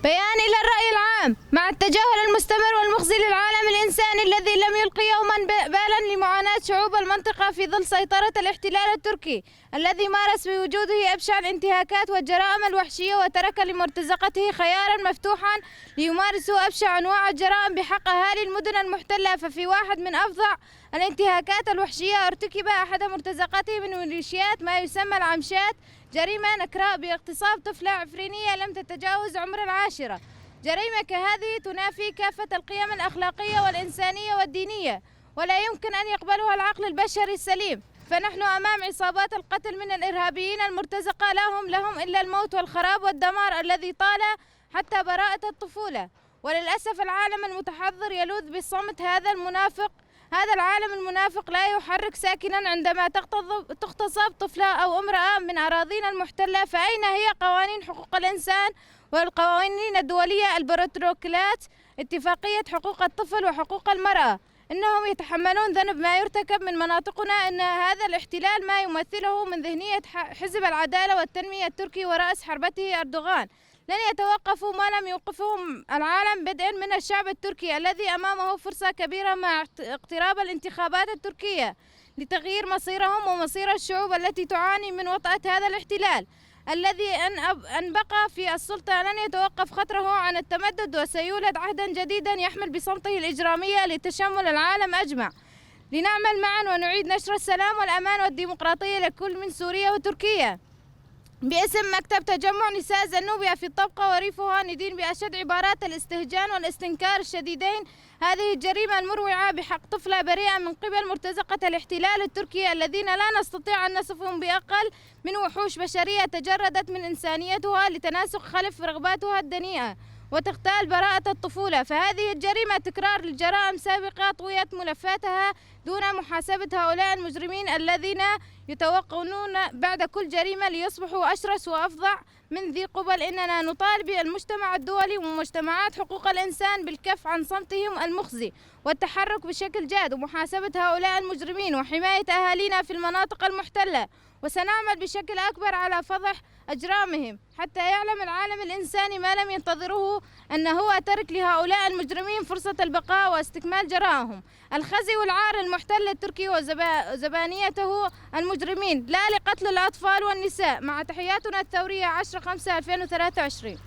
بيان إلى الرأي العام مع التجاهل المستمر والمخزي للعالم الإنساني الذي لم يلقي يوما بالا لمعاناة شعوب المنطقة في ظل سيطرة الاحتلال التركي الذي مارس بوجوده أبشع الانتهاكات والجرائم الوحشية وترك لمرتزقته خيارا مفتوحا ليمارسوا أبشع أنواع الجرائم بحق أهالي المدن المحتلة. ففي واحد من أفظع الانتهاكات الوحشية ارتكب أحد مرتزقته من ميليشيات ما يسمى العمشات جريمة نكراء باغتصاب طفلة عفرينية لم تتجاوز عمر العاشرة. جريمة كهذه تنافي كافة القيم الأخلاقية والإنسانية والدينية ولا يمكن أن يقبلها العقل البشري السليم. فنحن أمام عصابات القتل من الإرهابيين المرتزقة لهم إلا الموت والخراب والدمار الذي طال حتى براءة الطفولة. وللأسف العالم المتحضر يلوذ بالصمت. هذا العالم المنافق لا يحرك ساكنا عندما تغتصب طفلة أو امرأة من أراضينا المحتلة. فأين هي قوانين حقوق الإنسان والقوانين الدولية، البروتوكولات، اتفاقية حقوق الطفل وحقوق المرأة؟ إنهم يتحملون ذنب ما يرتكب من مناطقنا. إن هذا الاحتلال ما يمثله من ذهنية حزب العدالة والتنمية التركي ورأس حربته أردوغان لن يتوقفوا ما لم يوقفهم العالم، بدءا من الشعب التركي الذي أمامه فرصة كبيرة مع اقتراب الانتخابات التركية لتغيير مصيرهم ومصير الشعوب التي تعاني من وطأة هذا الاحتلال الذي أن بقى في السلطة لن يتوقف خطره عن التمدد وسيولد عهدا جديدا يحمل بصمته الإجرامية لتشمل العالم أجمع. لنعمل معا ونعيد نشر السلام والأمان والديمقراطية لكل من سوريا وتركيا. باسم مكتب تجمع نساء زنوبيا في الطبقة وريفها ندين بأشد عبارات الاستهجان والاستنكار الشديدين هذه الجريمة المروعة بحق طفلة بريئة من قبل مرتزقة الاحتلال التركي الذين لا نستطيع أن نصفهم بأقل من وحوش بشرية تجردت من إنسانيتها لتناسق خلف رغباتها الدنيئة وتغتال براءة الطفولة. فهذه الجريمة تكرار لجرائم سابقة طويت ملفاتها دون محاسبة هؤلاء المجرمين الذين يتوقنون بعد كل جريمة ليصبحوا أشرس وأفظع من ذي قبل. إننا نطالب المجتمع الدولي ومجتمعات حقوق الإنسان بالكف عن صمتهم المخزي والتحرك بشكل جاد ومحاسبة هؤلاء المجرمين وحماية أهالينا في المناطق المحتلة. وسنعمل بشكل أكبر على فضح أجرامهم حتى يعلم العالم الإنساني ما لم ينتظره، أن هو ترك لهؤلاء المجرمين فرصة البقاء واستكمال جرائمهم. الخزي والعار المحتل التركي وزبانيته المجرمين لا لقتل الأطفال والنساء. مع تحياتنا الثورية 10/5/2023.